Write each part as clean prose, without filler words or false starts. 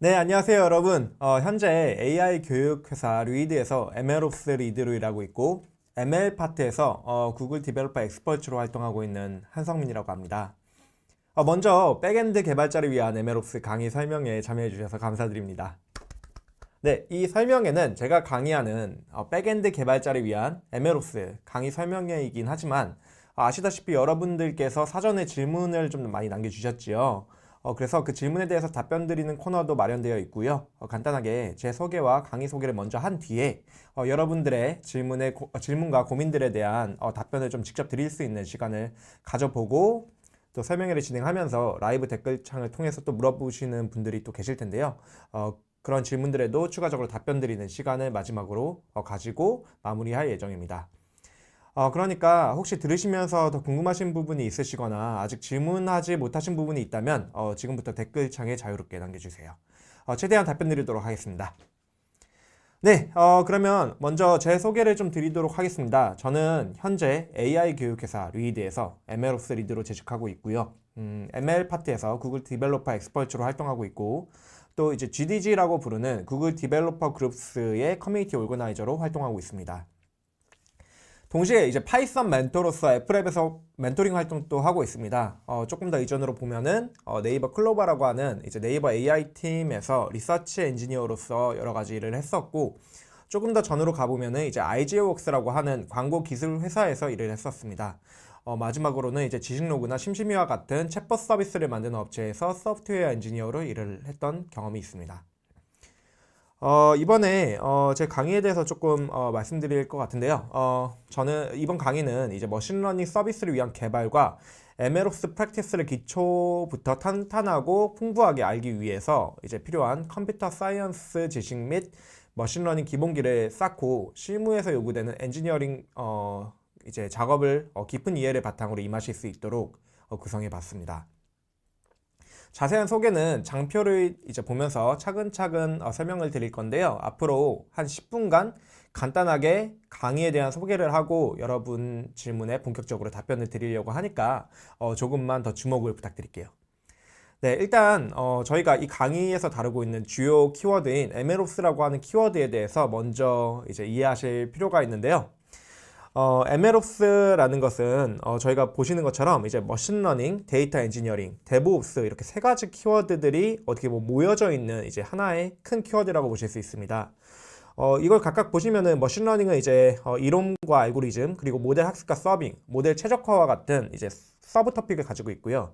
네, 안녕하세요, 여러분. 현재 AI 교육회사 루이드에서 MLOps 리드로 일하고 있고, ML 파트에서 구글 디벨로퍼 엑스퍼트로 활동하고 있는 한성민이라고 합니다. 먼저 백엔드 개발자를 위한 MLOps 강의 설명에 참여해 주셔서 감사드립니다. 네, 이 설명에는 제가 강의하는 백엔드 개발자를 위한 MLOps 강의 설명회이긴 하지만 아시다시피 여러분들께서 사전에 질문을 좀 많이 남겨주셨지요. 그래서 그 질문에 대해서 답변 드리는 코너도 마련되어 있고요. 간단하게 제 소개와 강의 소개를 먼저 한 뒤에 여러분들의 질문과 고민들에 대한 답변을 좀 직접 드릴 수 있는 시간을 가져보고 또 설명회를 진행하면서 라이브 댓글창을 통해서 또 물어보시는 분들이 또 계실 텐데요. 그런 질문들에도 추가적으로 답변 드리는 시간을 마지막으로 가지고 마무리할 예정입니다. 그러니까 혹시 들으시면서 더 궁금하신 부분이 있으시거나 아직 질문하지 못하신 부분이 있다면 지금부터 댓글창에 자유롭게 남겨주세요. 최대한 답변 드리도록 하겠습니다. 네, 그러면 먼저 제 소개를 좀 드리도록 하겠습니다. 저는 현재 AI 교육회사 루이드에서 MLOps 리드로 재직하고 있고요. ML 파트에서 구글 디벨로퍼 엑스퍼트로 활동하고 있고 또 이제 GDG라고 부르는 구글 디벨로퍼 그룹스의 커뮤니티 오거나이저로 활동하고 있습니다. 동시에 이제 파이썬 멘토로서 애플앱에서 멘토링 활동도 하고 있습니다. 조금 더 이전으로 보면은 네이버 클로바라고 하는 이제 네이버 AI 팀에서 리서치 엔지니어로서 여러 가지 일을 했었고, 조금 더 전으로 가보면은 이제 IGWorks라고 하는 광고 기술 회사에서 일을 했었습니다. 마지막으로는 이제 지식로그나 심심이와 같은 챗봇 서비스를 만드는 업체에서 소프트웨어 엔지니어로 일을 했던 경험이 있습니다. 이번에 제 강의에 대해서 조금 말씀드릴 것 같은데요. 저는 이번 강의는 이제 머신러닝 서비스를 위한 개발과 MLOps 프랙티스를 기초부터 탄탄하고 풍부하게 알기 위해서 이제 필요한 컴퓨터 사이언스 지식 및 머신러닝 기본기를 쌓고 실무에서 요구되는 엔지니어링 이제 작업을 깊은 이해를 바탕으로 임하실 수 있도록 구성해 봤습니다. 자세한 소개는 장표를 이제 보면서 차근차근 설명을 드릴 건데요. 앞으로 한 10분간 간단하게 강의에 대한 소개를 하고 여러분 질문에 본격적으로 답변을 드리려고 하니까 조금만 더 주목을 부탁드릴게요. 네, 일단 저희가 이 강의에서 다루고 있는 주요 키워드인 MLOps라고 하는 키워드에 대해서 먼저 이제 이해하실 필요가 있는데요. MLOps라는 것은 저희가 보시는 것처럼 이제 머신러닝, 데이터 엔지니어링, 데브옵스 이렇게 세 가지 키워드들이 어떻게 모여져 있는 이제 하나의 큰 키워드라고 보실 수 있습니다. 이걸 각각 보시면은 머신러닝은 이제 이론과 알고리즘, 그리고 모델 학습과 서빙, 모델 최적화와 같은 이제 서브 토픽을 가지고 있고요.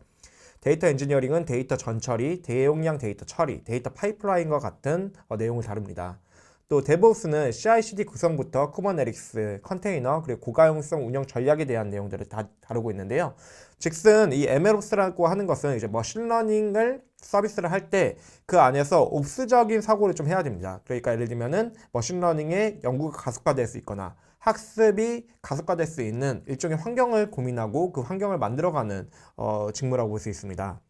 데이터 엔지니어링은 데이터 전처리, 대용량 데이터 처리, 데이터 파이프라인과 같은 내용을 다룹니다. 또 데브옵스는 CI/CD 구성부터 쿠버네티스, 컨테이너, 그리고 고가용성 운영 전략에 대한 내용들을 다루고 있는데요. 즉슨 이 MLOps라고 하는 것은 이제 머신러닝을 서비스를 할 때 그 안에서 옵스적인 사고를 좀 해야 됩니다. 그러니까 예를 들면은 머신러닝의 연구가 가속화될 수 있거나 학습이 가속화될 수 있는 일종의 환경을 고민하고 그 환경을 만들어가는 직무라고 볼 수 있습니다.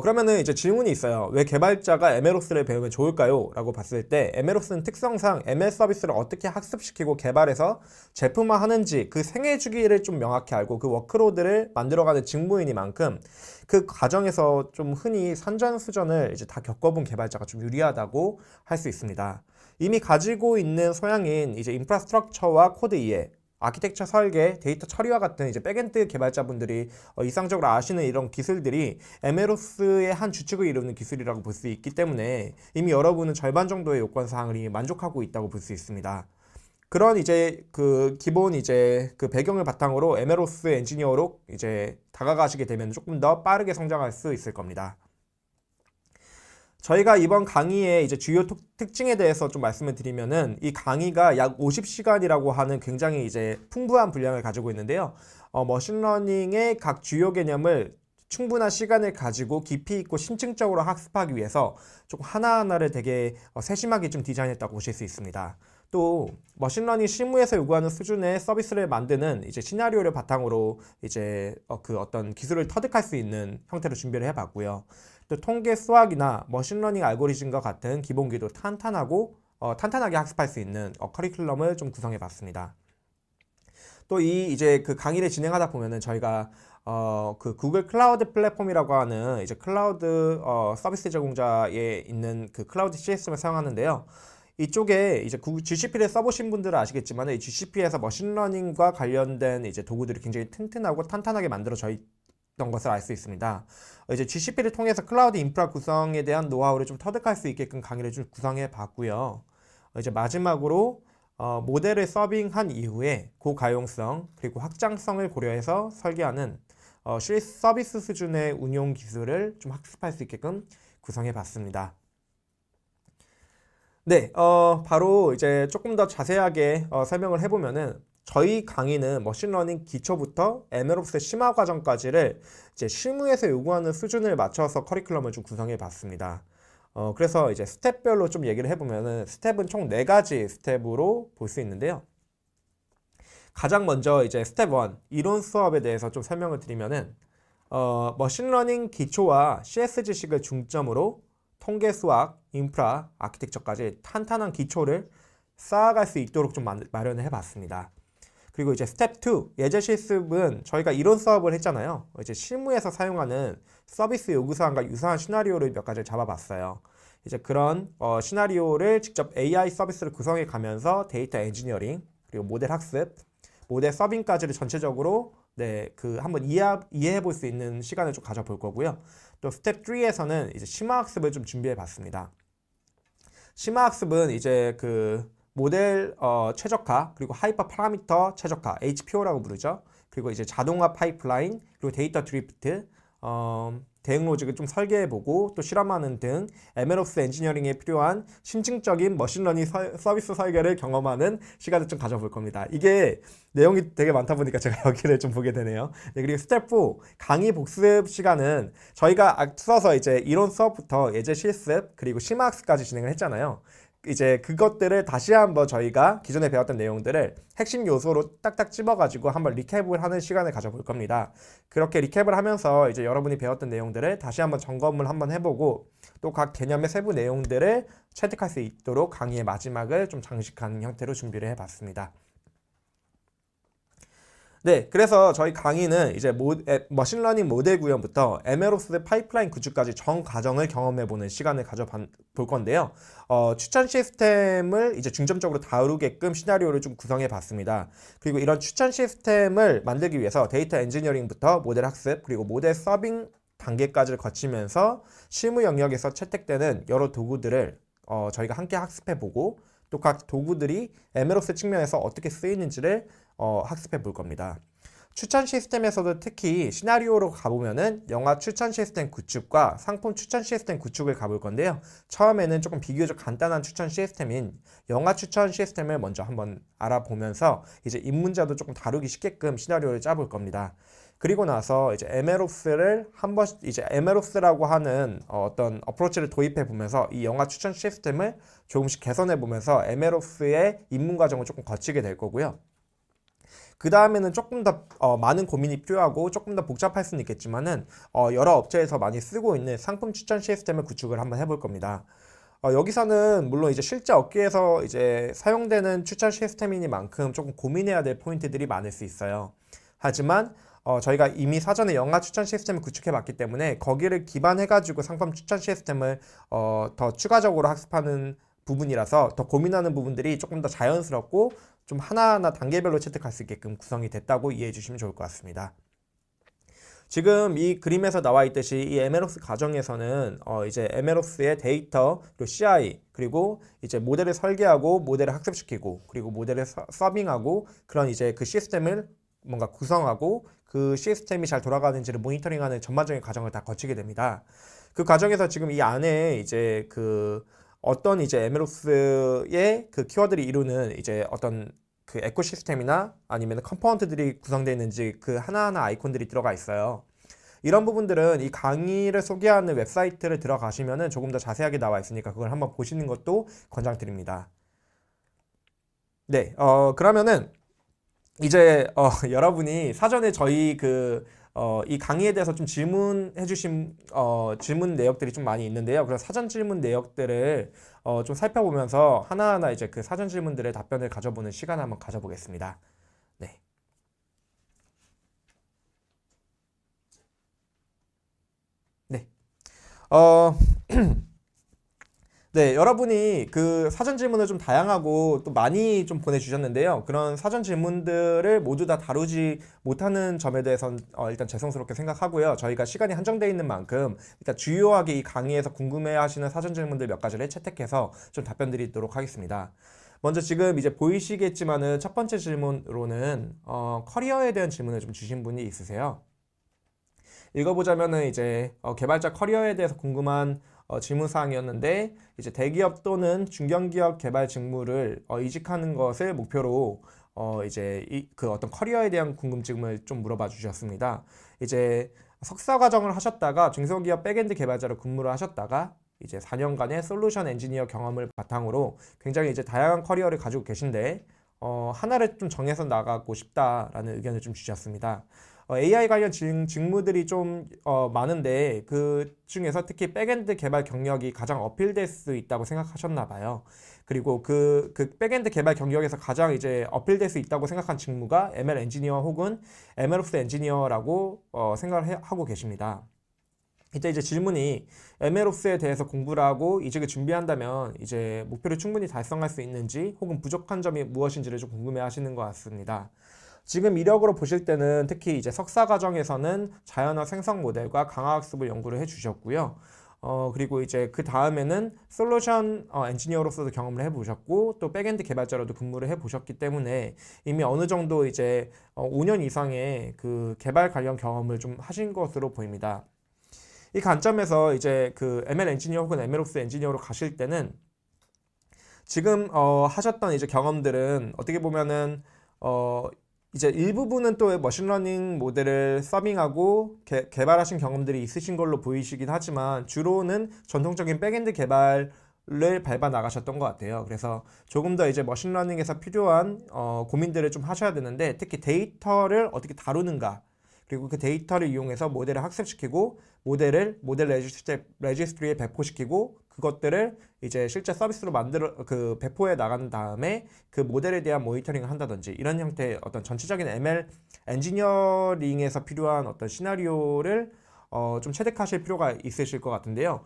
그러면은 이제 질문이 있어요. 왜 개발자가 MLOps를 배우면 좋을까요? 라고 봤을 때 MLOps는 특성상 ML 서비스를 어떻게 학습시키고 개발해서 제품화하는지 그 생애 주기를 좀 명확히 알고 그 워크로드를 만들어가는 직무이니만큼 그 과정에서 좀 흔히 산전수전을 이제 다 겪어본 개발자가 좀 유리하다고 할 수 있습니다. 이미 가지고 있는 소양인 이제 인프라스트럭처와 코드 이해, 아키텍처 설계, 데이터 처리와 같은 이제 백엔드 개발자분들이 일상적으로 아시는 이런 기술들이 MLOps의 한 주축을 이루는 기술이라고 볼 수 있기 때문에 이미 여러분은 절반 정도의 요건 사항을 이미 만족하고 있다고 볼 수 있습니다. 그런 이제 그 기본 이제 그 배경을 바탕으로 MLOps 엔지니어로 이제 다가가시게 되면 조금 더 빠르게 성장할 수 있을 겁니다. 저희가 이번 강의의 이제 주요 특징에 대해서 좀 말씀을 드리면은 이 강의가 약 50시간이라고 하는 굉장히 이제 풍부한 분량을 가지고 있는데요. 머신러닝의 각 주요 개념을 충분한 시간을 가지고 깊이 있고 심층적으로 학습하기 위해서 조금 하나하나를 되게 세심하게 좀 디자인했다고 보실 수 있습니다. 또 머신러닝 실무에서 요구하는 수준의 서비스를 만드는 이제 시나리오를 바탕으로 이제 그 어떤 기술을 터득할 수 있는 형태로 준비를 해봤고요. 또 통계 수학이나 머신러닝 알고리즘과 같은 기본기도 탄탄하게 학습할 수 있는 커리큘럼을 좀 구성해 봤습니다. 또 이제 그 강의를 진행하다 보면은 저희가 그 구글 클라우드 플랫폼이라고 하는 이제 클라우드 서비스 제공자에 있는 그 클라우드 시스템을 사용하는데요. 이쪽에 이제 구글 GCP를 써보신 분들은 아시겠지만 이 GCP에서 머신러닝과 관련된 이제 도구들이 굉장히 튼튼하고 탄탄하게 만들어져 있던 것을 알 수 있습니다. 이제 GCP를 통해서 클라우드 인프라 구성에 대한 노하우를 좀 터득할 수 있게끔 강의를 좀 구성해 봤고요. 이제 마지막으로 모델을 서빙한 이후에 고가용성 그리고 확장성을 고려해서 설계하는 서비스 수준의 운용 기술을 좀 학습할 수 있게끔 구성해 봤습니다. 네, 바로 이제 조금 더 자세하게 설명을 해보면은 저희 강의는 머신러닝 기초부터 MLOps 심화 과정까지를 이제 실무에서 요구하는 수준을 맞춰서 커리큘럼을 좀 구성해 봤습니다. 그래서 이제 스텝별로 좀 얘기를 해보면은 스텝은 총 4가지 스텝으로 볼 수 있는데요. 가장 먼저 이제 스텝 1 이론 수업에 대해서 좀 설명을 드리면은 머신러닝 기초와 CS 지식을 중점으로 통계 수학, 인프라, 아키텍처까지 탄탄한 기초를 쌓아갈 수 있도록 좀 마련을 해봤습니다. 그리고 이제 스텝 2 예제 실습은 저희가 이론 수업을 했잖아요. 이제 실무에서 사용하는 서비스 요구사항과 유사한 시나리오를 몇 가지 잡아봤어요. 이제 그런 시나리오를 직접 AI 서비스를 구성해 가면서 데이터 엔지니어링 그리고 모델 학습, 모델 서빙까지를 전체적으로 한번 이해해 볼 수 있는 시간을 좀 가져볼 거고요. 또 스텝 3에서는 이제 심화 학습을 좀 준비해 봤습니다. 심화 학습은 이제 그 모델 최적화 그리고 하이퍼 파라미터 최적화 HPO라고 부르죠. 그리고 이제 자동화 파이프라인 그리고 데이터 드리프트 대응 로직을 좀 설계해보고 또 실험하는 등 MLOps 엔지니어링에 필요한 심층적인 머신러닝 서비스 설계를 경험하는 시간을 좀 가져볼 겁니다. 이게 내용이 되게 많다 보니까 제가 여기를 좀 보게 되네요. 네, 그리고 스텝 4 강의 복습 시간은 저희가 앞서서 이제 이론 수업부터 예제 실습 그리고 심화 학습까지 진행을 했잖아요. 이제 그것들을 다시 한번 저희가 기존에 배웠던 내용들을 핵심 요소로 딱딱 집어가지고 한번 리캡을 하는 시간을 가져볼 겁니다. 그렇게 리캡을 하면서 이제 여러분이 배웠던 내용들을 다시 한번 점검을 한번 해보고 또 각 개념의 세부 내용들을 체득할 수 있도록 강의의 마지막을 좀 장식하는 형태로 준비를 해봤습니다. 네, 그래서 저희 강의는 이제 머신러닝 모델 구현부터 MLOps 파이프라인 구축까지 전 과정을 경험해보는 시간을 가져볼 건데요. 추천 시스템을 이제 중점적으로 다루게끔 시나리오를 좀 구성해봤습니다. 그리고 이런 추천 시스템을 만들기 위해서 데이터 엔지니어링부터 모델 학습 그리고 모델 서빙 단계까지를 거치면서 실무 영역에서 채택되는 여러 도구들을 저희가 함께 학습해보고 또 각 도구들이 MLOps 측면에서 어떻게 쓰이는지를 학습해 볼 겁니다. 추천 시스템에서도 특히 시나리오로 가보면은 영화 추천 시스템 구축과 상품 추천 시스템 구축을 가볼 건데요. 처음에는 조금 비교적 간단한 추천 시스템인 영화 추천 시스템을 먼저 한번 알아보면서 이제 입문자도 조금 다루기 쉽게끔 시나리오를 짜볼 겁니다. 그리고 나서 이제 MLOps를 한번 이제 MLOps라고 하는 어떤 어프로치를 도입해 보면서 이 영화 추천 시스템을 조금씩 개선해 보면서 MLOps의 입문 과정을 조금 거치게 될 거고요. 그 다음에는 조금 더 많은 고민이 필요하고 조금 더 복잡할 수는 있겠지만은 여러 업체에서 많이 쓰고 있는 상품 추천 시스템을 구축을 한번 해볼 겁니다. 여기서는 물론 이제 실제 업계에서 이제 사용되는 추천 시스템이니만큼 조금 고민해야 될 포인트들이 많을 수 있어요. 하지만 저희가 이미 사전에 영화 추천 시스템을 구축해 봤기 때문에 거기를 기반해 가지고 상품 추천 시스템을 더 추가적으로 학습하는 부분이라서 더 고민하는 부분들이 조금 더 자연스럽고 좀 하나하나 단계별로 채택할 수 있게끔 구성이 됐다고 이해해 주시면 좋을 것 같습니다. 지금 이 그림에서 나와 있듯이 이 MLOps 과정에서는 이제 MLOps의 데이터 그리고 CI 그리고 이제 모델을 설계하고 모델을 학습시키고 그리고 모델을 서빙하고 그런 이제 그 시스템을 뭔가 구성하고 그 시스템이 잘 돌아가는지를 모니터링하는 전반적인 과정을 다 거치게 됩니다. 그 과정에서 지금 이 안에 이제 그 어떤 이제 MLOps의 그 키워드를 이루는 이제 어떤 그 에코시스템이나 아니면 컴포넌트들이 구성되어 있는지 그 하나하나 아이콘들이 들어가 있어요. 이런 부분들은 이 강의를 소개하는 웹사이트를 들어가시면은 조금 더 자세하게 나와 있으니까 그걸 한번 보시는 것도 권장드립니다. 네, 그러면은 이제 여러분이 사전에 저희 이 강의에 대해서 좀 질문해 주신 질문 내역들이 좀 많이 있는데요. 그래서 사전 질문 내역들을 좀 살펴보면서 하나하나 이제 그 사전 질문들의 답변을 가져보는 시간을 한번 가져보겠습니다. 네. 어, 네, 여러분이 그 사전 질문을 좀 다양하고 또 많이 좀 보내주셨는데요. 그런 사전 질문들을 모두 다 다루지 못하는 점에 대해서는 일단 죄송스럽게 생각하고요. 저희가 시간이 한정되어 있는 만큼 일단 주요하게 이 강의에서 궁금해하시는 사전 질문들 몇 가지를 채택해서 좀 답변 드리도록 하겠습니다. 먼저 지금 이제 보이시겠지만은 첫 번째 질문으로는 커리어에 대한 질문을 좀 주신 분이 있으세요. 읽어보자면은 이제 개발자 커리어에 대해서 궁금한 질문 사항이었는데 이제 대기업 또는 중견기업 개발 직무를 이직하는 것을 목표로 이제 그 어떤 커리어에 대한 궁금증을 좀 물어봐 주셨습니다. 이제 석사 과정을 하셨다가 중소기업 백엔드 개발자로 근무를 하셨다가 이제 4년간의 솔루션 엔지니어 경험을 바탕으로 굉장히 이제 다양한 커리어를 가지고 계신데 하나를 좀 정해서 나가고 싶다라는 의견을 좀 주셨습니다. AI 관련 직무들이 좀 많은데 그 중에서 특히 백엔드 개발 경력이 가장 어필될 수 있다고 생각하셨나 봐요. 그리고 그 백엔드 개발 경력에서 가장 이제 어필될 수 있다고 생각한 직무가 ML 엔지니어 혹은 MLOps 엔지니어라고 생각을 하고 계십니다. 이제 질문이 MLOps에 대해서 공부를 하고 이직을 준비한다면 이제 목표를 충분히 달성할 수 있는지 혹은 부족한 점이 무엇인지를 좀 궁금해 하시는 것 같습니다. 지금 이력으로 보실 때는 특히 이제 석사 과정에서는 자연어 생성 모델과 강화학습을 연구를 해 주셨고요. 그리고 이제 그 다음에는 솔루션 엔지니어로서도 경험을 해 보셨고 또 백엔드 개발자로도 근무를 해 보셨기 때문에 이미 어느 정도 이제 5년 이상의 그 개발 관련 경험을 좀 하신 것으로 보입니다. 이 관점에서 이제 그 ML 엔지니어 혹은 MLOps 엔지니어로 가실 때는 지금 하셨던 이제 경험들은 어떻게 보면은 이제 일부분은 또 머신러닝 모델을 서빙하고 개발하신 경험들이 있으신 걸로 보이시긴 하지만 주로는 전통적인 백엔드 개발을 밟아 나가셨던 것 같아요. 그래서 조금 더 이제 머신러닝에서 필요한 고민들을 좀 하셔야 되는데 특히 데이터를 어떻게 다루는가 그리고 그 데이터를 이용해서 모델을 학습시키고 모델 레지스트리에 배포시키고 그것들을 이제 실제 서비스로 배포해 나간 다음에 그 모델에 대한 모니터링을 한다든지 이런 형태의 어떤 전체적인 ML 엔지니어링에서 필요한 어떤 시나리오를 좀 체득하실 필요가 있으실 것 같은데요.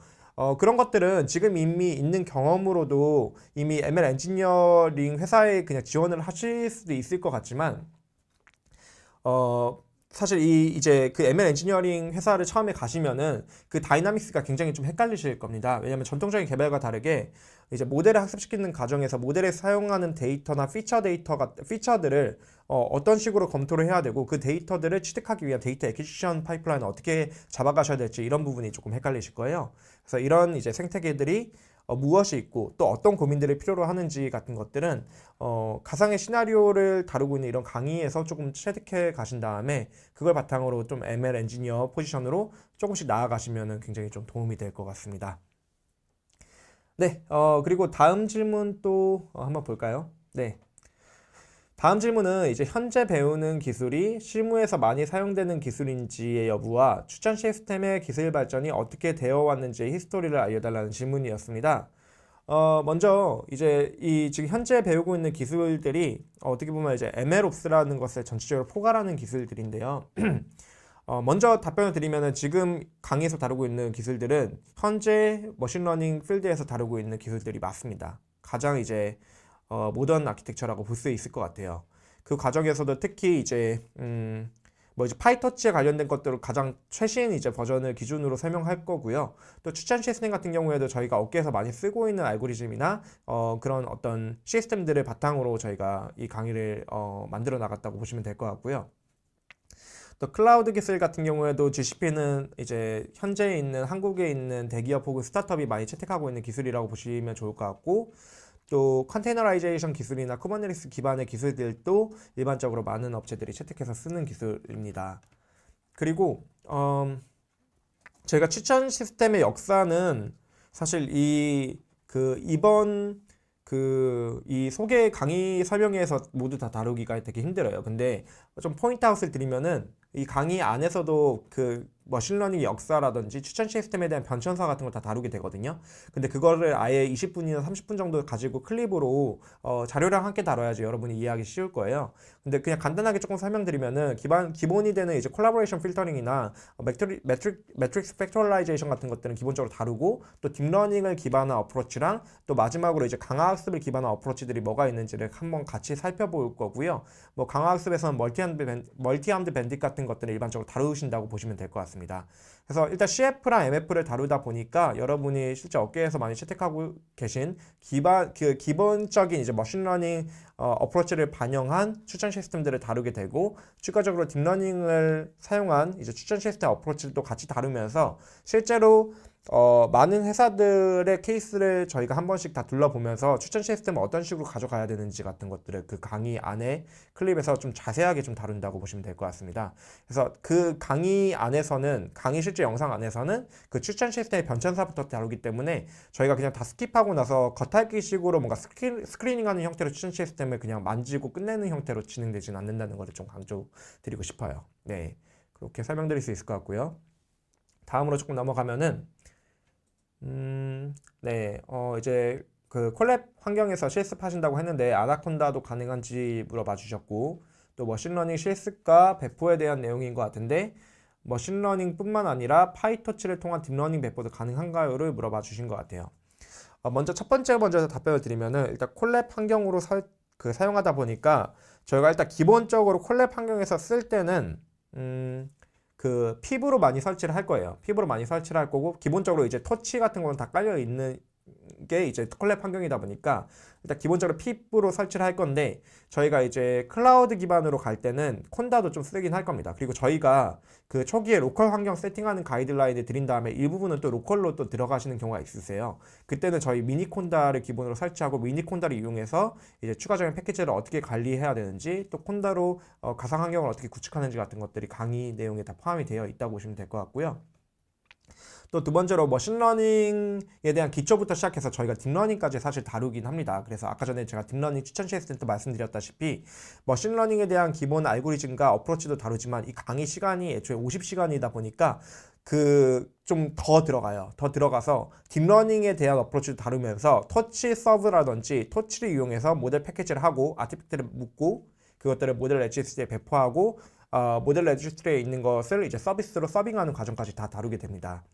그런 것들은 지금 이미 있는 경험으로도 이미 ML 엔지니어링 회사에 그냥 지원을 하실 수도 있을 것 같지만 사실 이제 그 ML 엔지니어링 회사를 처음에 가시면은 그 다이나믹스가 굉장히 좀 헷갈리실 겁니다. 왜냐하면 전통적인 개발과 다르게 이제 모델을 학습시키는 과정에서 모델에 사용하는 데이터나 피처들을 어떤 식으로 검토를 해야 되고 그 데이터들을 취득하기 위한 데이터 애퀴지션 파이프라인을 어떻게 잡아가셔야 될지 이런 부분이 조금 헷갈리실 거예요. 그래서 이런 이제 생태계들이 무엇이 있고 또 어떤 고민들을 필요로 하는지 같은 것들은 가상의 시나리오를 다루고 있는 이런 강의에서 조금 체득해 가신 다음에 그걸 바탕으로 좀 ML 엔지니어 포지션으로 조금씩 나아가시면 굉장히 좀 도움이 될 것 같습니다. 네, 그리고 다음 질문 또 한번 볼까요? 네. 다음 질문은 이제 현재 배우는 기술이 실무에서 많이 사용되는 기술인지의 여부와 추천 시스템의 기술 발전이 어떻게 되어 왔는지의 히스토리를 알려달라는 질문이었습니다. 먼저 이제 지금 현재 배우고 있는 기술들이 어떻게 보면 이제 MLOps라는 것을 전체적으로 포괄하는 기술들인데요. 먼저 답변을 드리면은 지금 강의에서 다루고 있는 기술들은 현재 머신러닝 필드에서 다루고 있는 기술들이 맞습니다. 가장 이제 모던 아키텍처라고 볼 수 있을 것 같아요. 그 과정에서도 특히 이제 이제 파이터치에 관련된 것들을 가장 최신 이제 버전을 기준으로 설명할 거고요. 또 추천 시스템 같은 경우에도 저희가 업계에서 많이 쓰고 있는 알고리즘이나 그런 어떤 시스템들을 바탕으로 저희가 이 강의를 만들어 나갔다고 보시면 될 것 같고요. 또 클라우드 기술 같은 경우에도 GCP는 이제 현재 있는 한국에 있는 대기업 혹은 스타트업이 많이 채택하고 있는 기술이라고 보시면 좋을 것 같고 또 컨테이너라이제이션 기술이나 쿠버네티스 기반의 기술들도 일반적으로 많은 업체들이 채택해서 쓰는 기술입니다. 그리고 저희가 추천 시스템의 역사는 사실 이번 이 소개 강의 설명회에서 모두 다 다루기가 되게 힘들어요. 근데 좀 포인트아웃을 드리면은 이 강의 안에서도 머신러닝 역사라든지 추천 시스템에 대한 변천사 같은 걸 다 다루게 되거든요. 근데 그거를 아예 20분이나 30분 정도 가지고 클립으로 자료랑 함께 다뤄야지 여러분이 이해하기 쉬울 거예요. 근데 그냥 간단하게 조금 설명드리면은 기본이 되는 이제 콜라보레이션 필터링이나 매트릭스 팩토라이제이션 같은 것들은 기본적으로 다루고, 또 딥러닝을 기반한 어프로치랑 또 마지막으로 이제 강화학습을 기반한 어프로치들이 뭐가 있는지를 한번 같이 살펴볼 거고요. 뭐 강화학습에서는 멀티암드 밴딧 같은 것들을 일반적으로 다루신다고 보시면 될 것 같습니다. 그래서 일단 CF랑 MF를 다루다 보니까 여러분이 실제 업계에서 많이 채택하고 계신 기본적인 이제 머신러닝 어프로치를 반영한 추천 시스템들을 다루게 되고, 추가적으로 딥러닝을 사용한 이제 추천 시스템 어프로치를 또 같이 다루면서 실제로 많은 회사들의 케이스를 저희가 한 번씩 다 둘러보면서 추천 시스템을 어떤 식으로 가져가야 되는지 같은 것들을 그 강의 안에 클립에서 좀 자세하게 좀 다룬다고 보시면 될 것 같습니다. 그래서 그 강의 안에서는, 강의 실제 영상 안에서는 그 추천 시스템의 변천사부터 다루기 때문에 저희가 그냥 다 스킵하고 나서 겉핥기식으로 뭔가 스크리닝하는 형태로 추천 시스템을 그냥 만지고 끝내는 형태로 진행되지는 않는다는 것을 좀 강조드리고 싶어요. 네, 그렇게 설명드릴 수 있을 것 같고요. 다음으로 조금 넘어가면은 네, 이제 그 콜랩 환경에서 실습하신다고 했는데 아나콘다도 가능한지 물어봐 주셨고, 또 머신러닝 실습과 배포에 대한 내용인 것 같은데 머신러닝뿐만 아니라 파이토치를 통한 딥러닝 배포도 가능한가요를 물어봐 주신 것 같아요. 먼저 첫 번째 답변을 드리면은, 일단 콜랩 환경으로 사용하다 보니까 저희가 일단 기본적으로 콜랩 환경에서 쓸 때는 그 핍으로 많이 설치를 할 거예요. 핍으로 많이 설치를 할 거고, 기본적으로 이제 터치 같은 거는 다 깔려 있는 게 이제 콜랩 환경이다 보니까 일단 기본적으로 핍으로 설치를 할 건데, 저희가 이제 클라우드 기반으로 갈 때는 콘다도 좀 쓰긴 할 겁니다. 그리고 저희가 그 초기에 로컬 환경 세팅하는 가이드라인을 드린 다음에 일부분은 또 로컬로 또 들어가시는 경우가 있으세요. 그때는 저희 미니 콘다를 기본으로 설치하고 미니 콘다를 이용해서 이제 추가적인 패키지를 어떻게 관리해야 되는지, 또 콘다로 가상 환경을 어떻게 구축하는지 같은 것들이 강의 내용에 다 포함이 되어 있다고 보시면 될 것 같고요. 또 두 번째로 머신러닝에 대한 기초부터 시작해서 저희가 딥러닝까지 사실 다루긴 합니다. 그래서 아까 전에 제가 딥러닝 추천 시스템 때 말씀드렸다시피 머신러닝에 대한 기본 알고리즘과 어프로치도 다루지만 이 강의 시간이 애초에 50시간이다 보니까 그 좀 더 들어가요. 더 들어가서 딥러닝에 대한 어프로치도 다루면서 터치 서브라든지 터치를 이용해서 모델 패키지를 하고 아티팩트를 묶고 그것들을 모델 레지스트리에 배포하고 모델 레지스트리에 있는 것을 이제 서비스로 서빙하는 과정까지 다 다루게 됩니다.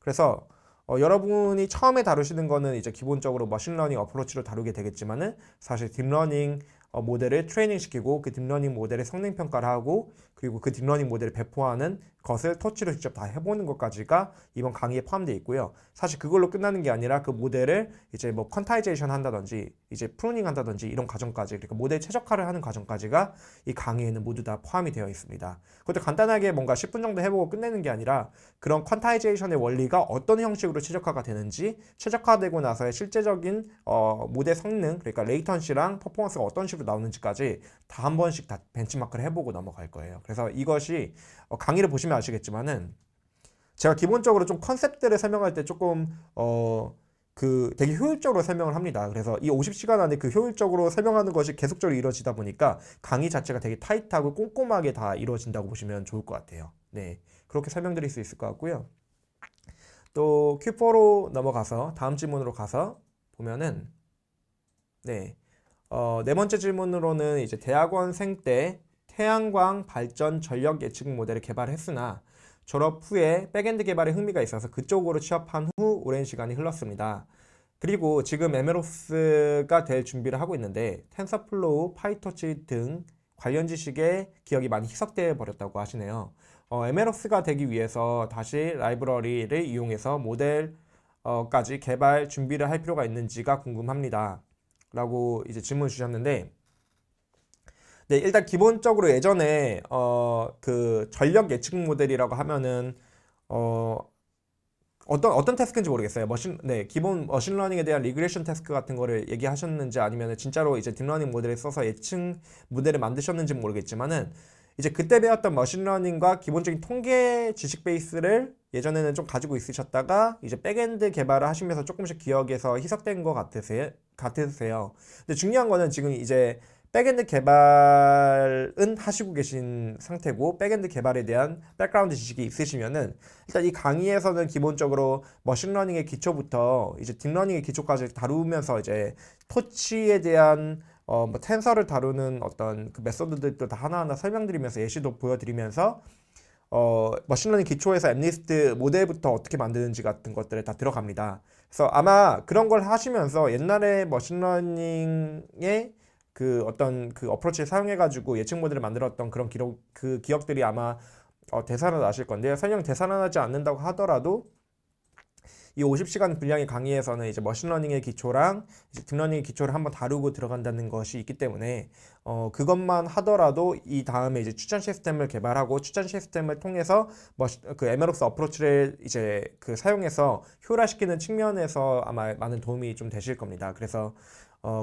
그래서 여러분이 처음에 다루시는 거는 이제 기본적으로 머신러닝 어프로치로 다루게 되겠지만은, 사실 딥러닝 모델을 트레이닝 시키고 그 딥러닝 모델의 성능 평가를 하고, 그리고 그 딥러닝 모델을 배포하는 것을 터치로 직접 다 해보는 것까지가 이번 강의에 포함되어 있고요. 사실 그걸로 끝나는 게 아니라 그 모델을 이제 뭐 퀀타이제이션 한다든지 이제 프루닝 한다든지 이런 과정까지, 그러니까 모델 최적화를 하는 과정까지가 이 강의에는 모두 다 포함이 되어 있습니다. 그것도 간단하게 뭔가 10분 정도 해보고 끝내는 게 아니라 그런 퀀타이제이션의 원리가 어떤 형식으로 최적화가 되는지, 최적화되고 나서의 실제적인 모델 성능, 그러니까 레이턴시랑 퍼포먼스가 어떤 식으로 나오는지까지 다 한 번씩 다 벤치마크를 해보고 넘어갈 거예요. 그래서 이것이 강의를 보시면 아시겠지만은 제가 기본적으로 좀 컨셉들을 설명할 때 조금 되게 효율적으로 설명을 합니다. 그래서 이 50시간 안에 그 효율적으로 설명하는 것이 계속적으로 이루어지다 보니까 강의 자체가 되게 타이트하고 꼼꼼하게 다 이루어진다고 보시면 좋을 것 같아요. 네, 그렇게 설명드릴 수 있을 것 같고요. 또 Q4로 넘어가서 다음 질문으로 가서 보면은, 네, 네 번째 질문으로는 이제 대학원생 때 태양광 발전 전력 예측 모델을 개발했으나 졸업 후에 백엔드 개발에 흥미가 있어서 그쪽으로 취업한 후 오랜 시간이 흘렀습니다. 그리고 지금 MLOps가 될 준비를 하고 있는데 텐서플로우, 파이토치 등 관련 지식에 기억이 많이 희석되어 버렸다고 하시네요. MLOps가 되기 위해서 다시 라이브러리를 이용해서 모델까지 개발 준비를 할 필요가 있는지가 궁금합니다. 라고 이제 질문을 주셨는데, 네, 일단 기본적으로 예전에 그 전력 예측 모델이라고 하면은 어떤 태스크인지 모르겠어요. 기본 머신러닝에 대한 리그레션 태스크 같은 거를 얘기하셨는지 아니면 진짜로 이제 딥러닝 모델을 써서 예측 모델을 만드셨는지 모르겠지만은, 이제 그때 배웠던 머신러닝과 기본적인 통계 지식 베이스를 예전에는 좀 가지고 있으셨다가 이제 백엔드 개발을 하시면서 조금씩 기억에서 희석된 것 같으세요. 근데 중요한 거는 지금 이제 백엔드 개발은 하시고 계신 상태고 백엔드 개발에 대한 백그라운드 지식이 있으시면은 일단 이 강의에서는 기본적으로 머신러닝의 기초부터 이제 딥러닝의 기초까지 다루면서 이제 토치에 대한 뭐 텐서를 다루는 어떤 그 메소드들도 다 하나하나 설명드리면서 예시도 보여드리면서 머신러닝 기초에서 엠리스트 모델부터 어떻게 만드는지 같은 것들에 다 들어갑니다. 그래서 아마 그런 걸 하시면서 옛날에 머신러닝의 그 어떤 그 어프로치를 사용해가지고 예측 모델을 만들었던 그런 기억들이 아마 되살아나실 건데요. 설령 되살아나지 않는다고 하더라도 이 50시간 분량의 강의에서는 이제 머신러닝의 기초랑 이제 딥러닝의 기초를 한번 다루고 들어간다는 것이 있기 때문에 그것만 하더라도 이 다음에 이제 추천 시스템을 개발하고 추천 시스템을 통해서 그 MLOps 어프로치를 이제 그 사용해서 효율화시키는 측면에서 아마 많은 도움이 좀 되실 겁니다. 그래서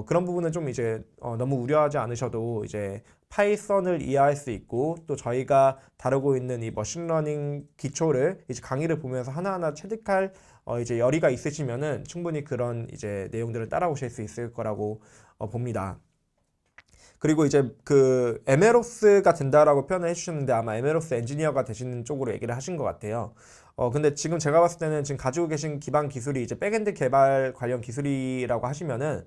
그런 부분은 좀 이제 너무 우려하지 않으셔도 이제 파이썬을 이해할 수 있고 또 저희가 다루고 있는 이 머신러닝 기초를 이제 강의를 보면서 하나하나 체득할 이제 열의가 있으시면은 충분히 그런 이제 내용들을 따라오실 수 있을 거라고 봅니다. 그리고 이제 그 MLOps가 된다라고 표현을 해주셨는데 아마 MLOps 엔지니어가 되시는 쪽으로 얘기를 하신 것 같아요. 근데 지금 제가 봤을 때는 지금 가지고 계신 기반 기술이 이제 백엔드 개발 관련 기술이라고 하시면은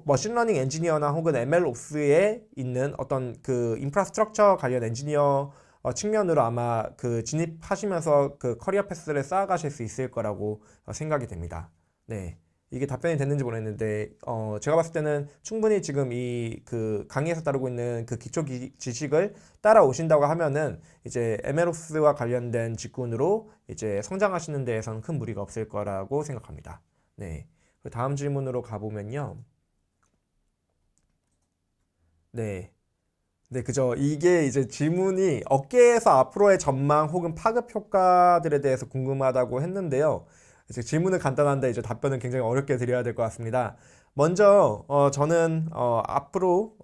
머신러닝 엔지니어나 혹은 MLOps에 있는 어떤 그 인프라스트럭처 관련 엔지니어 측면으로 아마 그 진입하시면서 그 커리어 패스를 쌓아가실 수 있을 거라고 생각이 됩니다. 네. 이게 답변이 됐는지 모르겠는데 제가 봤을 때는 충분히 지금 이 그 강의에서 다루고 있는 그 기초 지식을 따라오신다고 하면은 이제 MLOps와 관련된 직군으로 이제 성장하시는 데에서는 큰 무리가 없을 거라고 생각합니다. 네. 그 다음 질문으로 가보면요. 네. 네, 그죠. 이게 이제 질문이 업계에서 앞으로의 전망 혹은 파급 효과들에 대해서 궁금하다고 했는데요. 이제 질문은 간단한데 이제 답변은 굉장히 어렵게 드려야 될 것 같습니다. 먼저 저는 앞으로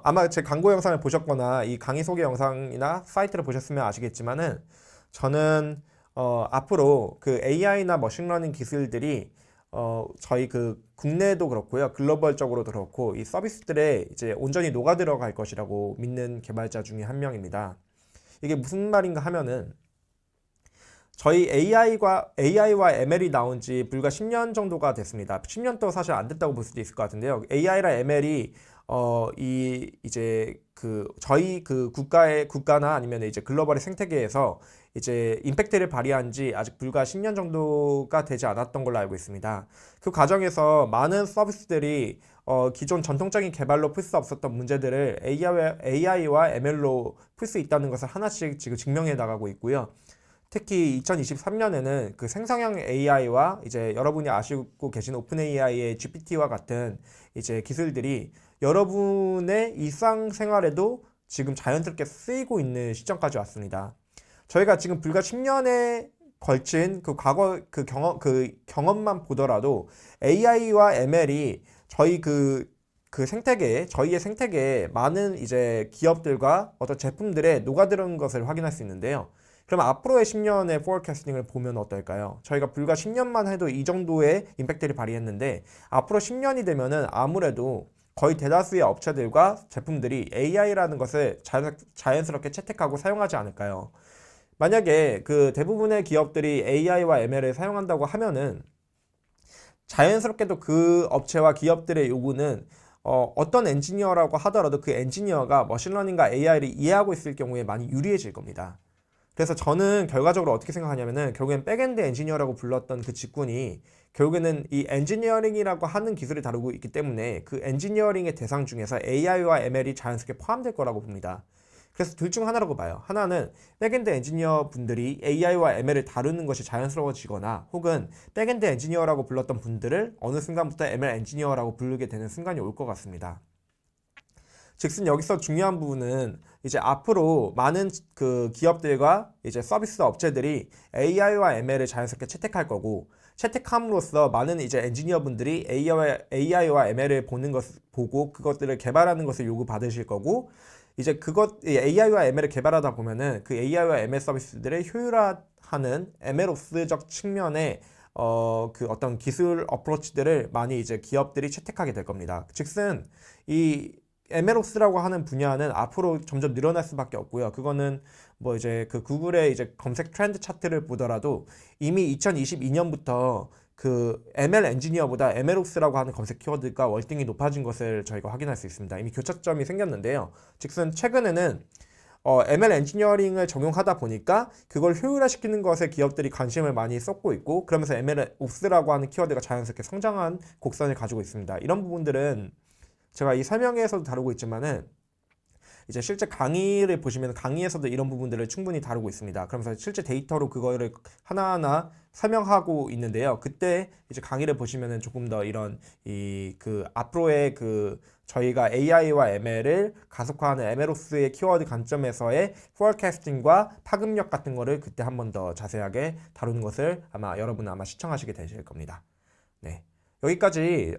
아마 제 광고 영상을 보셨거나 이 강의 소개 영상이나 사이트를 보셨으면 아시겠지만은 저는 앞으로 그 AI나 머신러닝 기술들이 저희 그 국내도 그렇고요. 글로벌적으로도 그렇고 이 서비스들에 이제 온전히 녹아 들어갈 것이라고 믿는 개발자 중에 한 명입니다. 이게 무슨 말인가 하면은 저희 AI와 ML이 나온 지 불과 10년 정도가 됐습니다. 10년도 사실 안 됐다고 볼 수도 있을 것 같은데요. AI랑 ML이 이제 그 저희 그 국가나 아니면 이제 글로벌의 생태계에서 이제 임팩트를 발휘한 지 아직 불과 10년 정도가 되지 않았던 걸로 알고 있습니다. 그 과정에서 많은 서비스들이 기존 전통적인 개발로 풀 수 없었던 문제들을 AI와 ML로 풀 수 있다는 것을 하나씩 지금 증명해 나가고 있고요. 특히 2023년에는 그 생성형 AI와 이제 여러분이 아시고 계신 오픈 AI의 GPT와 같은 이제 기술들이 여러분의 일상생활에도 지금 자연스럽게 쓰이고 있는 시점까지 왔습니다. 저희가 지금 불과 10년에 걸친 그 과거 그 경험만 보더라도 AI와 ML이 저희 저희의 생태계에 많은 이제 기업들과 어떤 제품들에 녹아드는 것을 확인할 수 있는데요. 그럼 앞으로의 10년의 포어캐스팅을 보면 어떨까요? 저희가 불과 10년만 해도 이 정도의 임팩트를 발휘했는데 앞으로 10년이 되면은 아무래도 거의 대다수의 업체들과 제품들이 AI라는 것을 자연스럽게 채택하고 사용하지 않을까요? 만약에 그 대부분의 기업들이 AI와 ML을 사용한다고 하면은 자연스럽게도 그 업체와 기업들의 요구는 어떤 엔지니어라고 하더라도 그 엔지니어가 머신러닝과 AI를 이해하고 있을 경우에 많이 유리해질 겁니다. 그래서 저는 결과적으로 어떻게 생각하냐면은 결국엔 백엔드 엔지니어라고 불렀던 그 직군이 결국에는 이 엔지니어링이라고 하는 기술을 다루고 있기 때문에 그 엔지니어링의 대상 중에서 AI와 ML이 자연스럽게 포함될 거라고 봅니다. 그래서 둘 중 하나라고 봐요. 하나는 백엔드 엔지니어 분들이 AI와 ML을 다루는 것이 자연스러워지거나 혹은 백엔드 엔지니어라고 불렀던 분들을 어느 순간부터 ML 엔지니어라고 부르게 되는 순간이 올 것 같습니다. 즉슨 여기서 중요한 부분은 이제 앞으로 많은 그 기업들과 이제 서비스 업체들이 AI와 ML을 자연스럽게 채택할 거고 채택함으로써 많은 이제 엔지니어분들이 AI와 ML을 보고 그것들을 개발하는 것을 요구받으실 거고 이제 AI와 ML을 개발하다 보면은 그 AI와 ML 서비스들을 효율화하는 MLOps적 측면의 그 어떤 기술 어프로치들을 많이 이제 기업들이 채택하게 될 겁니다. 즉슨 이 MLOps라고 하는 분야는 앞으로 점점 늘어날 수밖에 없고요. 그거는 뭐 이제 그 구글의 이제 검색 트렌드 차트를 보더라도 이미 2022년부터 그 ML 엔지니어보다 MLOps라고 하는 검색 키워드가 월등히 높아진 것을 저희가 확인할 수 있습니다. 이미 교차점이 생겼는데요. 즉슨 최근에는 ML 엔지니어링을 적용하다 보니까 그걸 효율화시키는 것에 기업들이 관심을 많이 쏟고 있고, 그러면서 MLOps라고 하는 키워드가 자연스럽게 성장한 곡선을 가지고 있습니다. 이런 부분들은 제가 이 설명회에서도 다루고 있지만은 이제 실제 강의를 보시면 강의에서도 이런 부분들을 충분히 다루고 있습니다. 그러면서 실제 데이터로 그거를 하나하나 설명하고 있는데요. 그때 이제 강의를 보시면은 조금 더 이런 그 앞으로의 그 저희가 AI와 ML을 가속화하는 MLOps의 키워드 관점에서의 포어캐스팅과 파급력 같은 거를 그때 한 번 더 자세하게 다루는 것을 여러분은 아마 시청하시게 되실 겁니다. 네. 여기까지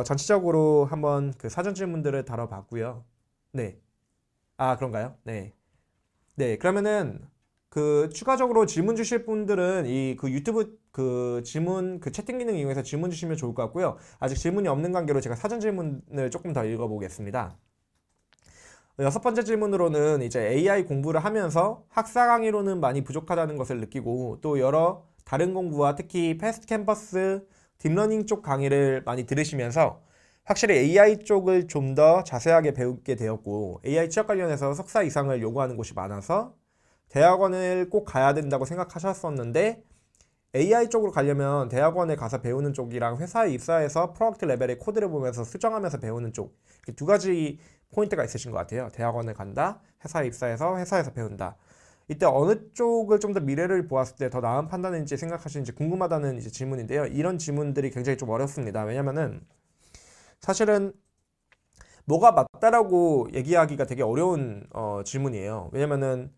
전체적으로 한번 그 사전 질문들을 다뤄봤고요. 네. 그런가요? 네. 네. 그러면은 그 추가적으로 질문 주실 분들은 이 그 유튜브 그 질문 그 채팅 기능 이용해서 질문 주시면 좋을 것 같고요. 아직 질문이 없는 관계로 제가 사전 질문을 조금 더 읽어보겠습니다. 6번째 질문으로는 이제 AI 공부를 하면서 학사 강의로는 많이 부족하다는 것을 느끼고, 또 여러 다른 공부와 특히 패스트 캠퍼스 딥러닝 쪽 강의를 많이 들으시면서 확실히 AI 쪽을 좀 더 자세하게 배우게 되었고, AI 취업 관련해서 석사 이상을 요구하는 곳이 많아서 대학원을 꼭 가야 된다고 생각하셨었는데, AI 쪽으로 가려면 대학원에 가서 배우는 쪽이랑 회사에 입사해서 프로덕트 레벨의 코드를 보면서 수정하면서 배우는 쪽, 두 가지 포인트가 있으신 것 같아요. 대학원을 간다, 회사에 입사해서 회사에서 배운다. 이때 어느 쪽을 좀 더 미래를 보았을 때 더 나은 판단인지 생각하시는지 궁금하다는 이제 질문인데요. 이런 질문들이 굉장히 좀 어렵습니다. 왜냐면은 사실은 뭐가 맞다라고 얘기하기가 되게 어려운 질문이에요. 왜냐면은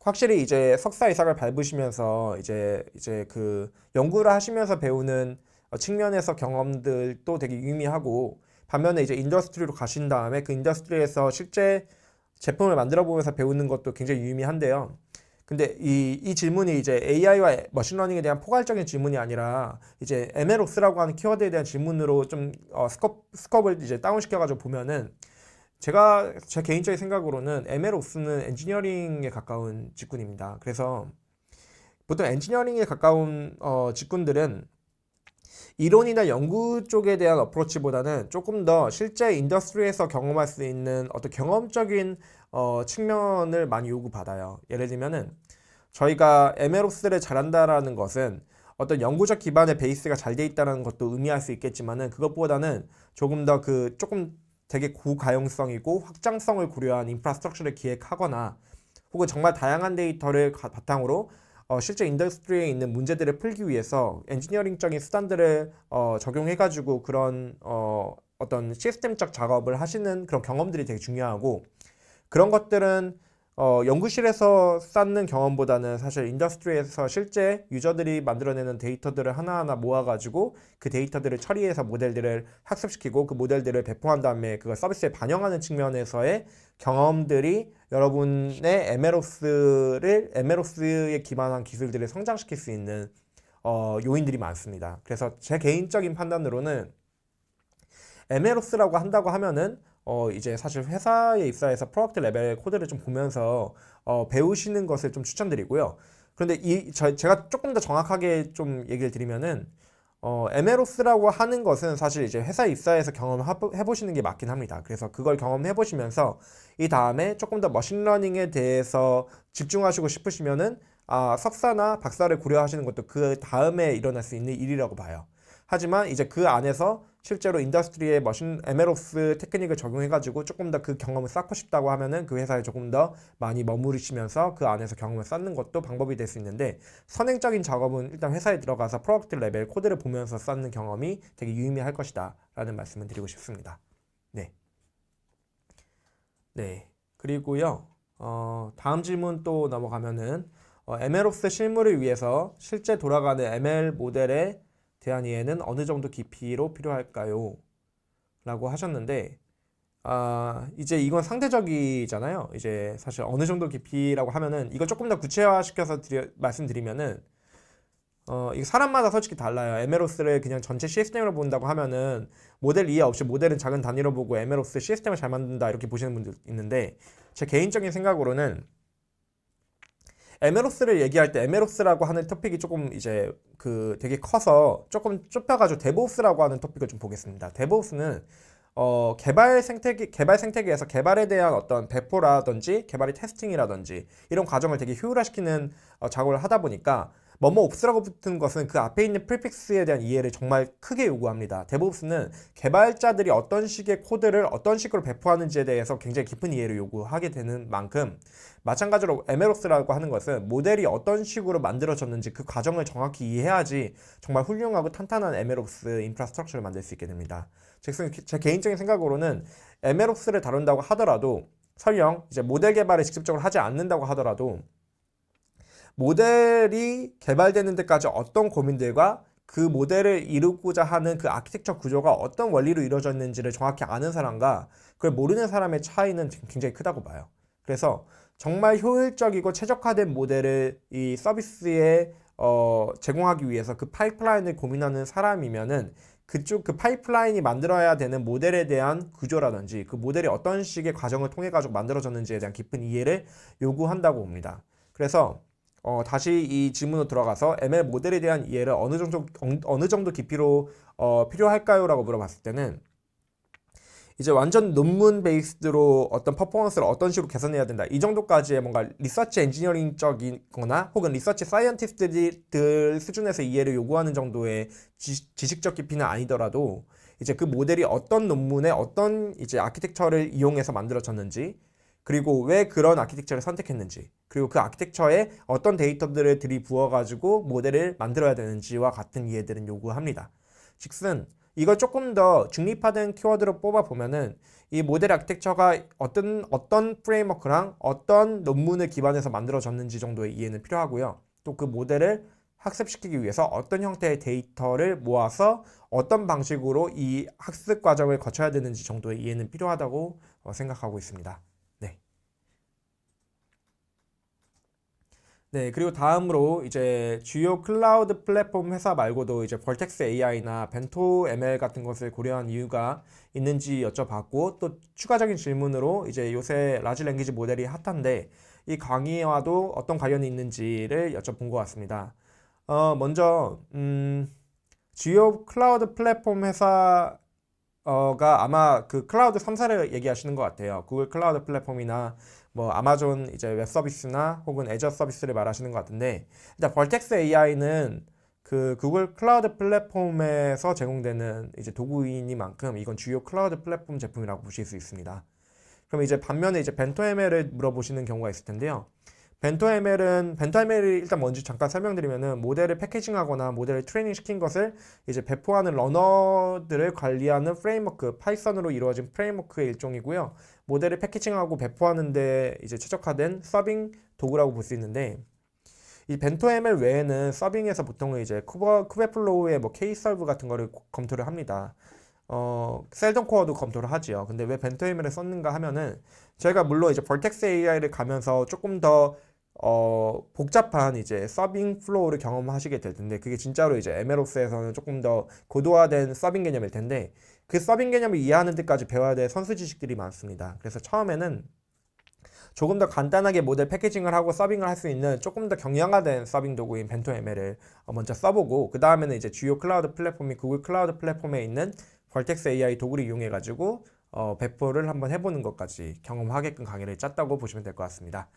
확실히 이제 석사 이상을 밟으시면서 이제 그 연구를 하시면서 배우는 측면에서 경험들도 되게 유의미하고, 반면에 이제 인더스트리로 가신 다음에 그 인더스트리에서 실제 제품을 만들어 보면서 배우는 것도 굉장히 유의미한데요. 근데 이 질문이 이제 AI와 머신러닝에 대한 포괄적인 질문이 아니라 이제 MLOps라고 하는 키워드에 대한 질문으로 좀 스컵을 이제 다운시켜가지고 보면은, 제 개인적인 생각으로는 MLOps는 엔지니어링에 가까운 직군입니다. 그래서 보통 엔지니어링에 가까운 직군들은 이론이나 연구 쪽에 대한 어프로치보다는 조금 더 실제 인더스트리에서 경험할 수 있는 어떤 경험적인 측면을 많이 요구받아요. 예를 들면은 저희가 MLOps를 잘한다라는 것은 어떤 연구적 기반의 베이스가 잘 돼 있다는 것도 의미할 수 있겠지만은, 그것보다는 조금 더 조금 되게 고가용성이고 확장성을 고려한 인프라스트럭처를 기획하거나, 혹은 정말 다양한 데이터를 바탕으로 실제 인더스트리에 있는 문제들을 풀기 위해서 엔지니어링적인 수단들을 적용해가지고 그런 어떤 시스템적 작업을 하시는 그런 경험들이 되게 중요하고, 그런 것들은 연구실에서 쌓는 경험보다는 사실 인더스트리에서 실제 유저들이 만들어내는 데이터들을 하나하나 모아가지고 그 데이터들을 처리해서 모델들을 학습시키고 그 모델들을 배포한 다음에 그걸 서비스에 반영하는 측면에서의 경험들이 여러분의 MLOps에 기반한 기술들을 성장시킬 수 있는 요인들이 많습니다. 그래서 제 개인적인 판단으로는 MLOps라고 한다고 하면은 이제 사실 회사에 입사해서 프로덕트 레벨 코드를 좀 보면서 배우시는 것을 좀 추천드리고요. 그런데 제가 조금 더 정확하게 좀 얘기를 드리면은 MLOps라고 하는 것은 사실 이제 회사에 입사해서 경험해 보시는 게 맞긴 합니다. 그래서 그걸 경험해 보시면서 이 다음에 조금 더 머신러닝에 대해서 집중하시고 싶으시면은 석사나 박사를 고려하시는 것도 그 다음에 일어날 수 있는 일이라고 봐요. 하지만 이제 그 안에서 실제로 인더스트리에 MLOps 테크닉을 적용해가지고 조금 더 그 경험을 쌓고 싶다고 하면은 그 회사에 조금 더 많이 머무르시면서 그 안에서 경험을 쌓는 것도 방법이 될 수 있는데, 선행적인 작업은 일단 회사에 들어가서 프로덕트 레벨 코드를 보면서 쌓는 경험이 되게 유의미할 것이다 라는 말씀을 드리고 싶습니다. 네. 네. 그리고요, 다음 질문 또 넘어가면은 MLOps 실무를 위해서 실제 돌아가는 ML 모델의 대한 이해는 어느 정도 깊이로 필요할까요? 라고 하셨는데, 이제 이건 상대적이잖아요. 이제 사실 어느 정도 깊이라고 하면은 이걸 조금 더 구체화시켜서 말씀드리면은 이게 사람마다 솔직히 달라요. MLOS를 그냥 전체 시스템으로 본다고 하면은 모델 이해 없이 모델은 작은 단위로 보고 MLOS 시스템을 잘 만든다 이렇게 보시는 분들 있는데, 제 개인적인 생각으로는 MLOS를 얘기할 때 MLOS라고 하는 토픽이 조금 이제 그 되게 커서 조금 좁혀가지고 데브옵스라고 하는 토픽을 좀 보겠습니다. 데브옵스는 개발 생태계에서 개발에 대한 어떤 배포라든지 개발의 테스팅이라든지 이런 과정을 되게 효율화시키는 작업을 하다 보니까 뭐뭐옵스라고 붙은 것은 그 앞에 있는 프리픽스에 대한 이해를 정말 크게 요구합니다. 데브옵스는 개발자들이 어떤 식의 코드를 어떤 식으로 배포하는지에 대해서 굉장히 깊은 이해를 요구하게 되는 만큼, 마찬가지로 MLOS라고 하는 것은 모델이 어떤 식으로 만들어졌는지 그 과정을 정확히 이해해야지 정말 훌륭하고 탄탄한 MLOS 인프라스트럭처를 만들 수 있게 됩니다. 즉, 제 개인적인 생각으로는 MLOS를 다룬다고 하더라도, 설령 이제 모델 개발을 직접적으로 하지 않는다고 하더라도 모델이 개발되는 데까지 어떤 고민들과 그 모델을 이루고자 하는 그 아키텍처 구조가 어떤 원리로 이루어졌는지를 정확히 아는 사람과 그걸 모르는 사람의 차이는 굉장히 크다고 봐요. 그래서 정말 효율적이고 최적화된 모델을 이 서비스에 제공하기 위해서 그 파이프라인을 고민하는 사람이면은 그쪽 그 파이프라인이 만들어야 되는 모델에 대한 구조라든지 그 모델이 어떤 식의 과정을 통해 가지고 만들어졌는지에 대한 깊은 이해를 요구한다고 봅니다. 그래서 다시 이 질문으로 들어가서 ML 모델에 대한 이해를 어느 정도 깊이로 필요할까요? 라고 물어봤을 때는, 이제 완전 논문 베이스드로 어떤 퍼포먼스를 어떤 식으로 개선해야 된다, 이 정도까지의 뭔가 리서치 엔지니어링적이거나 혹은 리서치 사이언티스트들 수준에서 이해를 요구하는 정도의 지식적 깊이는 아니더라도, 이제 그 모델이 어떤 논문에 어떤 이제 아키텍처를 이용해서 만들어졌는지, 그리고 왜 그런 아키텍처를 선택했는지, 그리고 그 아키텍처에 어떤 데이터들을 들이부어가지고 모델을 만들어야 되는지와 같은 이해들은 요구합니다. 즉슨 이걸 조금 더 중립화된 키워드로 뽑아보면은 이 모델 아키텍처가 어떤 프레임워크랑 어떤 논문을 기반해서 만들어졌는지 정도의 이해는 필요하고요. 또 그 모델을 학습시키기 위해서 어떤 형태의 데이터를 모아서 어떤 방식으로 이 학습 과정을 거쳐야 되는지 정도의 이해는 필요하다고 생각하고 있습니다. 네, 그리고 다음으로 이제 주요 클라우드 플랫폼 회사 말고도 이제 벌텍스 AI나 벤토 ML 같은 것을 고려한 이유가 있는지 여쭤봤고, 또 추가적인 질문으로 이제 요새 라지 랭귀지 모델이 핫한데 이 강의와도 어떤 관련이 있는지를 여쭤본 것 같습니다. 먼저 주요 클라우드 플랫폼 회사가 아마 그 클라우드 3사를 얘기하시는 것 같아요. 구글 클라우드 플랫폼이나 뭐 아마존 이제 웹 서비스나 혹은 애저 서비스를 말하시는 것 같은데, 일단 벌텍스 AI는 그 구글 클라우드 플랫폼에서 제공되는 이제 도구이니만큼 이건 주요 클라우드 플랫폼 제품이라고 보실 수 있습니다. 그럼 이제 반면에 이제 벤토 ML을 물어보시는 경우가 있을 텐데요. 벤토 ML이 일단 뭔지 잠깐 설명드리면은, 모델을 패키징하거나 모델을 트레이닝 시킨 것을 이제 배포하는 러너들을 관리하는 프레임워크, 파이썬으로 이루어진 프레임워크의 일종이고요. 모델을 패키징하고 배포하는데 이제 최적화된 서빙 도구라고 볼 수 있는데, 이 벤토 ML 외에는 서빙에서 보통은 이제 쿠베플로우의 뭐 K설브 같은 거를 검토를 합니다. 셀던 코어도 검토를 하지요. 근데 왜 벤토 ML을 썼는가 하면은, 저희가 물론 이제 벌텍스 AI를 가면서 조금 더 복잡한 이제 서빙 플로우를 경험하시게 될 텐데, 그게 진짜로 이제 MLOS에서는 조금 더 고도화된 서빙 개념일 텐데, 그 서빙 개념을 이해하는 데까지 배워야 될 선수 지식들이 많습니다. 그래서 처음에는 조금 더 간단하게 모델 패키징을 하고 서빙을 할 수 있는 조금 더 경량화된 서빙 도구인 벤토 ML을 먼저 써보고, 그 다음에는 이제 주요 클라우드 플랫폼이 구글 클라우드 플랫폼에 있는 벌텍스 AI 도구를 이용해 가지고 배포를 한번 해보는 것까지 경험하게끔 강의를 짰다고 보시면 될 것 같습니다.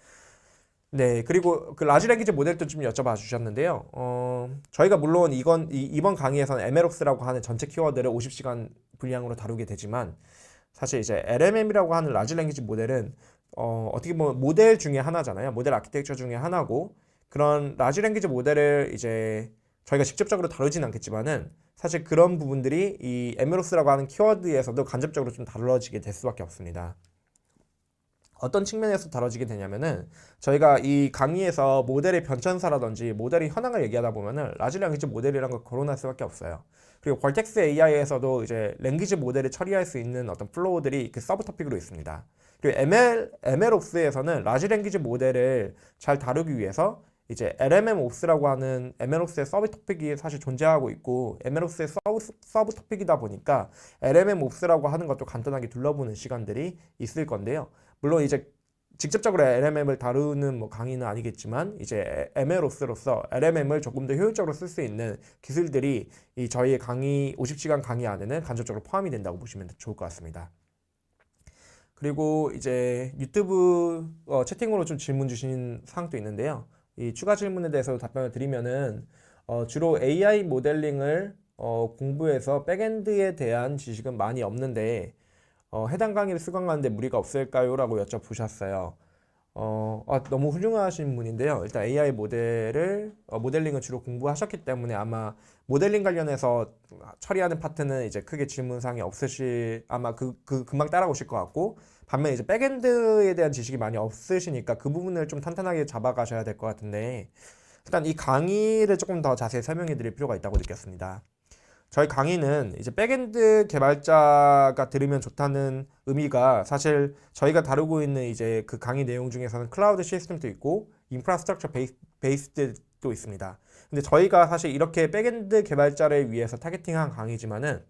네, 그리고 그 라지 랭귀지 모델도 좀 여쭤봐 주셨는데요. 저희가 물론 이번 강의에서는 MLOS라고 하는 전체 키워드를 50시간 분량으로 다루게 되지만, 사실 이제 LMM이라고 하는 라지 랭귀지 모델은 어떻게 보면 모델 중에 하나잖아요. 모델 아키텍처 중에 하나고, 그런 라지 랭귀지 모델을 이제 저희가 직접적으로 다루진 않겠지만은 사실 그런 부분들이 이 MLOS라고 하는 키워드에서도 간접적으로 좀 다뤄지게 될 수밖에 없습니다. 어떤 측면에서 다뤄지게 되냐면은, 저희가 이 강의에서 모델의 변천사라든지 모델의 현황을 얘기하다 보면은 라지 랭귀지 모델이라는 걸 거론할 수밖에 없어요. 그리고 벌텍스 AI에서도 이제 랭귀지 모델을 처리할 수 있는 어떤 플로우들이 그 서브 토픽으로 있습니다. 그리고 MLOS에서는 라지 랭귀지 모델을 잘 다루기 위해서 이제 LMMOps라고 하는 MLOps의 서브 토픽이 사실 존재하고 있고 MLOps의 서브 토픽이다 보니까 LMMOps라고 하는 것도 간단하게 둘러보는 시간들이 있을 건데요. 물론 이제 직접적으로 LMM을 다루는 뭐 강의는 아니겠지만 이제 MLOps로서 LMM을 조금 더 효율적으로 쓸 수 있는 기술들이 이 저희의 강의 50시간 강의 안에는 간접적으로 포함이 된다고 보시면 좋을 것 같습니다. 그리고 이제 유튜브 채팅으로 좀 질문 주신 사항도 있는데요. 이 추가 질문에 대해서 답변을 드리면은 주로 AI 모델링을 공부해서 백엔드에 대한 지식은 많이 없는데 해당 강의를 수강하는데 무리가 없을까요? 라고 여쭤보셨어요. 너무 훌륭하신 분인데요. 일단 AI 모델링을 주로 공부하셨기 때문에 아마 모델링 관련해서 처리하는 파트는 이제 크게 질문사항이 아마 금방 따라오실 것 같고, 반면에 이제 백엔드에 대한 지식이 많이 없으시니까 그 부분을 좀 탄탄하게 잡아가셔야 될 것 같은데, 일단 이 강의를 조금 더 자세히 설명해 드릴 필요가 있다고 느꼈습니다. 저희 강의는 이제 백엔드 개발자가 들으면 좋다는 의미가 사실 저희가 다루고 있는 이제 그 강의 내용 중에서는 클라우드 시스템도 있고 인프라스트럭처 베이스도 있습니다. 근데 저희가 사실 이렇게 백엔드 개발자를 위해서 타겟팅한 강의지만은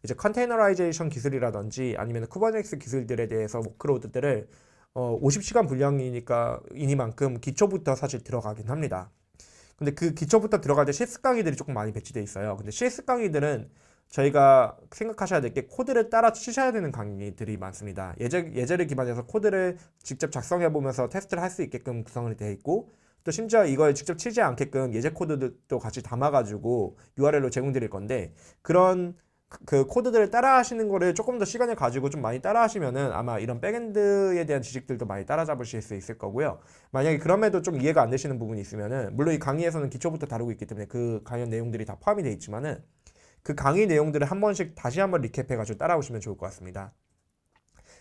이제 컨테이너라이제이션 기술이라든지 아니면 쿠버네티스 기술들에 대해서 워크로드들을 50시간 이니만큼 기초부터 사실 들어가긴 합니다. 근데 그 기초부터 들어갈 때 CS 강의들이 조금 많이 배치되어 있어요. 근데 CS 강의들은 저희가 생각하셔야 될 게 코드를 따라 치셔야 되는 강의들이 많습니다. 예제를 기반해서 코드를 직접 작성해 보면서 테스트를 할 수 있게끔 구성이 되어 있고, 또 심지어 이걸 직접 치지 않게끔 예제 코드도 같이 담아가지고 URL로 제공드릴 건데, 그런 그 코드들을 따라 하시는 거를 조금 더 시간을 가지고 좀 많이 따라 하시면은 아마 이런 백엔드에 대한 지식들도 많이 따라잡으실 수 있을 거고요. 만약에 그럼에도 좀 이해가 안 되시는 부분이 있으면은, 물론 이 강의에서는 기초부터 다루고 있기 때문에 그 관련 내용들이 다 포함이 되어 있지만은 그 강의 내용들을 한 번씩 다시 한번 리캡해가지고 따라오시면 좋을 것 같습니다.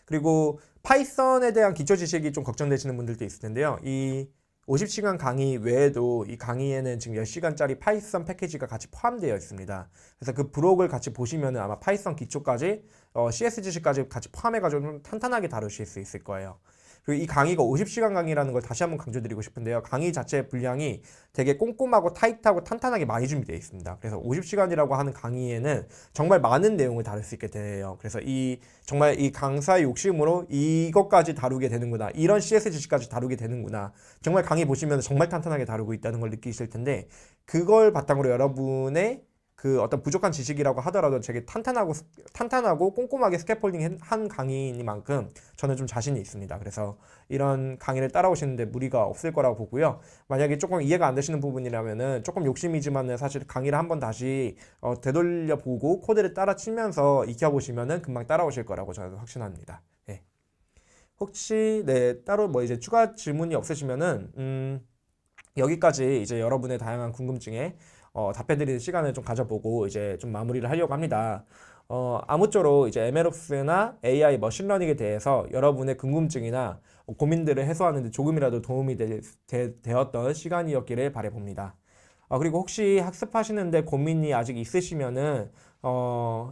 그리고 파이썬에 대한 기초 지식이 좀 걱정되시는 분들도 있을 텐데요. 이 50시간 강의 외에도 이 강의에는 지금 10시간짜리 파이썬 패키지가 같이 포함되어 있습니다. 그래서 그 브록을 같이 보시면 아마 파이썬 기초까지 CS 지식까지 같이 포함해가지고 좀 탄탄하게 다루실 수 있을 거예요. 그리고 이 강의가 50시간 강의라는 걸 다시 한번 강조드리고 싶은데요. 강의 자체의 분량이 되게 꼼꼼하고 타이트하고 탄탄하게 많이 준비되어 있습니다. 그래서 50시간이라고 하는 강의에는 정말 많은 내용을 다룰 수 있게 돼요. 그래서 정말 이 강사의 욕심으로 이것까지 다루게 되는구나, 이런 CS 지식까지 다루게 되는구나, 정말 강의 보시면 정말 탄탄하게 다루고 있다는 걸 느끼실 텐데, 그걸 바탕으로 여러분의 그 어떤 부족한 지식이라고 하더라도 되게 탄탄하고 꼼꼼하게 스캐폴딩 한 강의이니만큼 저는 좀 자신이 있습니다. 그래서 이런 강의를 따라오시는데 무리가 없을 거라고 보고요. 만약에 조금 이해가 안 되시는 부분이라면은 조금 욕심이지만은 사실 강의를 한번 다시 되돌려 보고 코드를 따라 치면서 익혀보시면은 금방 따라오실 거라고 저는 확신합니다. 네. 혹시 따로 뭐 이제 추가 질문이 없으시면은 여기까지 이제 여러분의 다양한 궁금증에 답변드리는 시간을 좀 가져보고 이제 좀 마무리를 하려고 합니다. 아무쪼록 이제 MLOps나 AI 머신러닝에 대해서 여러분의 궁금증이나 고민들을 해소하는 데 조금이라도 도움이 되었던 시간이었기를 바라봅니다. 그리고 혹시 학습하시는데 고민이 아직 있으시면은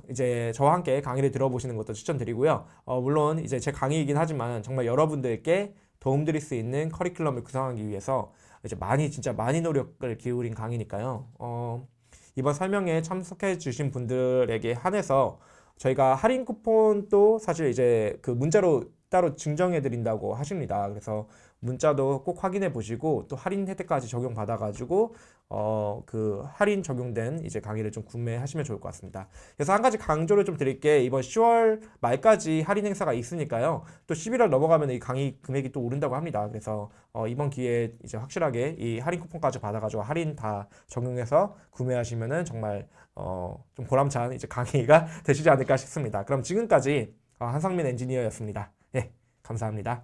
이제 저와 함께 강의를 들어보시는 것도 추천드리고요. 물론 이제 제 강의이긴 하지만 정말 여러분들께 도움드릴 수 있는 커리큘럼을 구성하기 위해서 이제 진짜 많이 노력을 기울인 강의니까요. 이번 설명에 참석해 주신 분들에게 한해서 저희가 할인 쿠폰도 사실 이제 그 문자로 따로 증정해 드린다고 하십니다. 그래서 문자도 꼭 확인해 보시고 또 할인 혜택까지 적용받아 가지고 그 할인 적용된 이제 강의를 좀 구매하시면 좋을 것 같습니다. 그래서 한 가지 강조를 좀 드릴게, 이번 10월 말까지 할인 행사가 있으니까요. 또 11월 넘어가면 이 강의 금액이 또 오른다고 합니다. 그래서 이번 기회에 이제 확실하게 이 할인 쿠폰까지 받아가지고 할인 다 적용해서 구매하시면은 정말 좀 보람찬 이제 강의가 되시지 않을까 싶습니다. 그럼 지금까지 한상민 엔지니어였습니다. 네, 감사합니다.